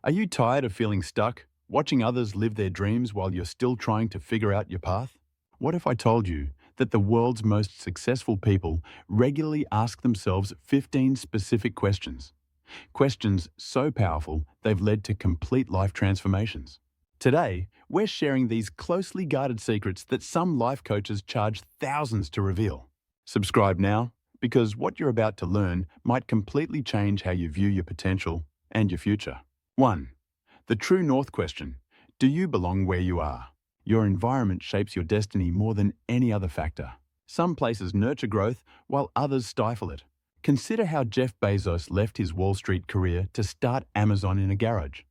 Are you tired of feeling stuck, watching others live their dreams while you're still trying to figure out your path? What if I told you that the world's most successful people regularly ask themselves 15 specific questions? Questions so powerful they've led to complete life transformations. Today, we're sharing these closely guarded secrets that some life coaches charge thousands to reveal. Subscribe now, because what you're about to learn might completely change how you view your potential and your future. 1. The true north question. Do you belong where you are? Your environment shapes your destiny more than any other factor. Some places nurture growth while others stifle it. Consider how Jeff Bezos left his Wall Street career to start Amazon in a garage,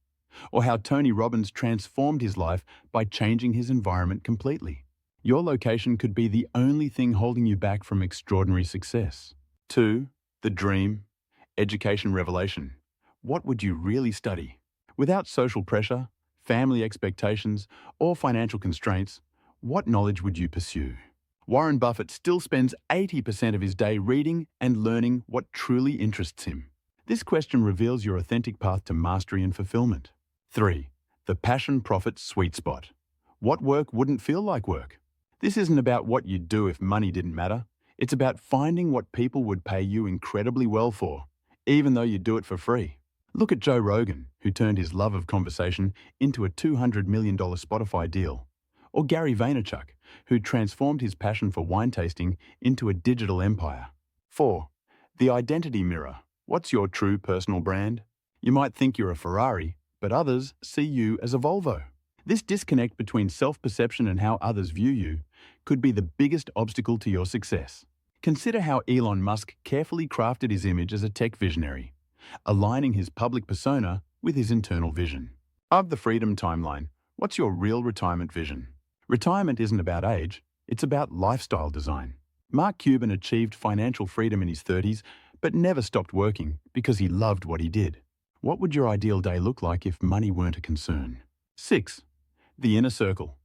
or how Tony Robbins transformed his life by changing his environment completely. Your location could be the only thing holding you back from extraordinary success. 2. The dream. Education revelation. What would you really study? Without social pressure, family expectations, or financial constraints, what knowledge would you pursue? Warren Buffett still spends 80% of his day reading and learning what truly interests him. This question reveals your authentic path to mastery and fulfillment. 3. The passion-profit sweet spot. What work wouldn't feel like work? This isn't about what you'd do if money didn't matter. It's about finding what people would pay you incredibly well for, even though you do it for free. Look at Joe Rogan, who turned his love of conversation into a $200 million Spotify deal. Or Gary Vaynerchuk, who transformed his passion for wine tasting into a digital empire. 4. The identity mirror. What's your true personal brand? You might think you're a Ferrari, but others see you as a Volvo. This disconnect between self-perception and how others view you could be the biggest obstacle to your success. Consider how Elon Musk carefully crafted his image as a tech visionary, aligning his public persona with his internal vision. Of the Freedom Timeline, what's your real retirement vision? Retirement isn't about age, it's about lifestyle design. Mark Cuban achieved financial freedom in his 30s, but never stopped working because he loved what he did. What would your ideal day look like if money weren't a concern? 6. The inner circle.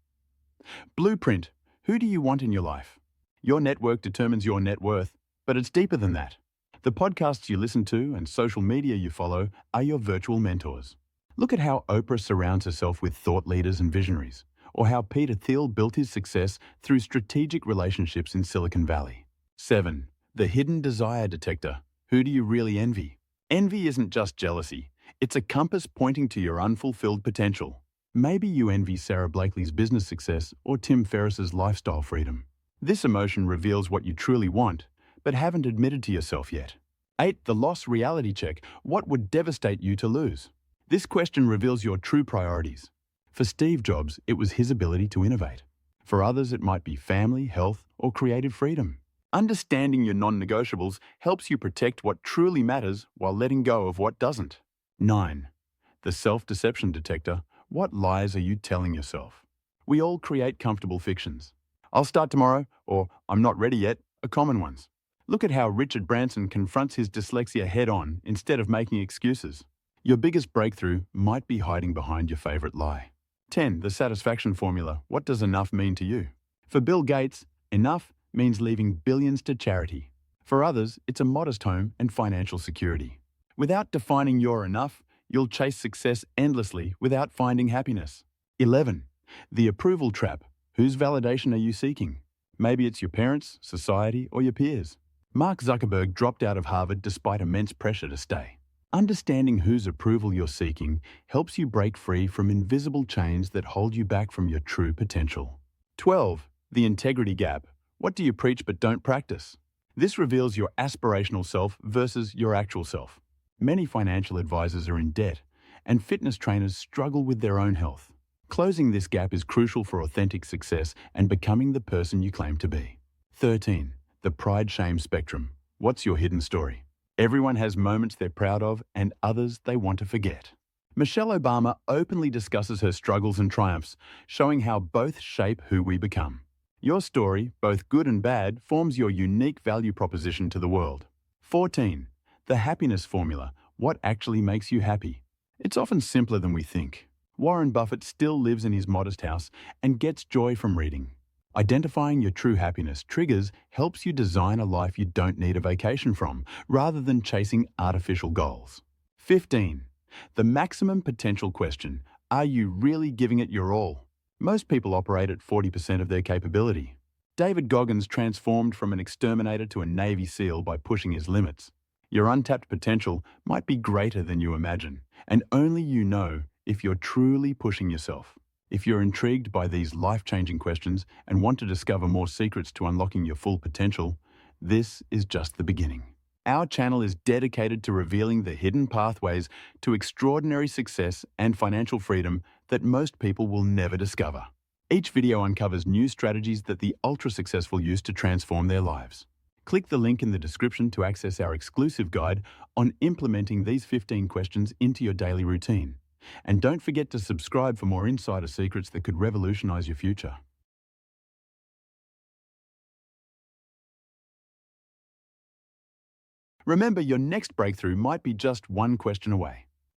Blueprint. Who do you want in your life? Your network determines your net worth, but it's deeper than that. The podcasts you listen to and social media you follow are your virtual mentors. Look at how Oprah surrounds herself with thought leaders and visionaries, or how Peter Thiel built his success through strategic relationships in Silicon Valley. 7. The hidden desire detector. Who do you really envy? Envy isn't just jealousy. It's a compass pointing to your unfulfilled potential. Maybe you envy Sarah Blakely's business success or Tim Ferriss's lifestyle freedom. This emotion reveals what you truly want, but haven't admitted to yourself yet. 8. The loss reality check. What would devastate you to lose? This question reveals your true priorities. For Steve Jobs, it was his ability to innovate. For others, it might be family, health, or creative freedom. Understanding your non-negotiables helps you protect what truly matters while letting go of what doesn't. 9. The self-deception detector. What lies are you telling yourself? We all create comfortable fictions. I'll start tomorrow, or I'm not ready yet, are common ones. Look at how Richard Branson confronts his dyslexia head-on instead of making excuses. Your biggest breakthrough might be hiding behind your favorite lie. 10. The satisfaction formula. What does enough mean to you? For Bill Gates, enough means leaving billions to charity. For others, it's a modest home and financial security. Without defining your enough, you'll chase success endlessly without finding happiness. 11. The approval trap. Whose validation are you seeking? Maybe it's your parents, society, or your peers. Mark Zuckerberg dropped out of Harvard despite immense pressure to stay. Understanding whose approval you're seeking helps you break free from invisible chains that hold you back from your true potential. 12. The integrity gap. What do you preach but don't practice? This reveals your aspirational self versus your actual self. Many financial advisors are in debt, and fitness trainers struggle with their own health. Closing this gap is crucial for authentic success and becoming the person you claim to be. 13. The pride-shame spectrum. What's your hidden story? Everyone has moments they're proud of and others they want to forget. Michelle Obama openly discusses her struggles and triumphs, showing how both shape who we become. Your story, both good and bad, forms your unique value proposition to the world. 14. The happiness formula. What actually makes you happy? It's often simpler than we think. Warren Buffett still lives in his modest house and gets joy from reading. Identifying your true happiness triggers helps you design a life you don't need a vacation from, rather than chasing artificial goals. 15. The maximum potential question: are you really giving it your all? Most people operate at 40% of their capability. David Goggins transformed from an exterminator to a Navy SEAL by pushing his limits. Your untapped potential might be greater than you imagine, and only you know if you're truly pushing yourself. If you're intrigued by these life-changing questions and want to discover more secrets to unlocking your full potential, this is just the beginning. Our channel is dedicated to revealing the hidden pathways to extraordinary success and financial freedom that most people will never discover. Each video uncovers new strategies that the ultra-successful use to transform their lives. Click the link in the description to access our exclusive guide on implementing these 15 questions into your daily routine. And don't forget to subscribe for more insider secrets that could revolutionize your future. Remember, your next breakthrough might be just one question away.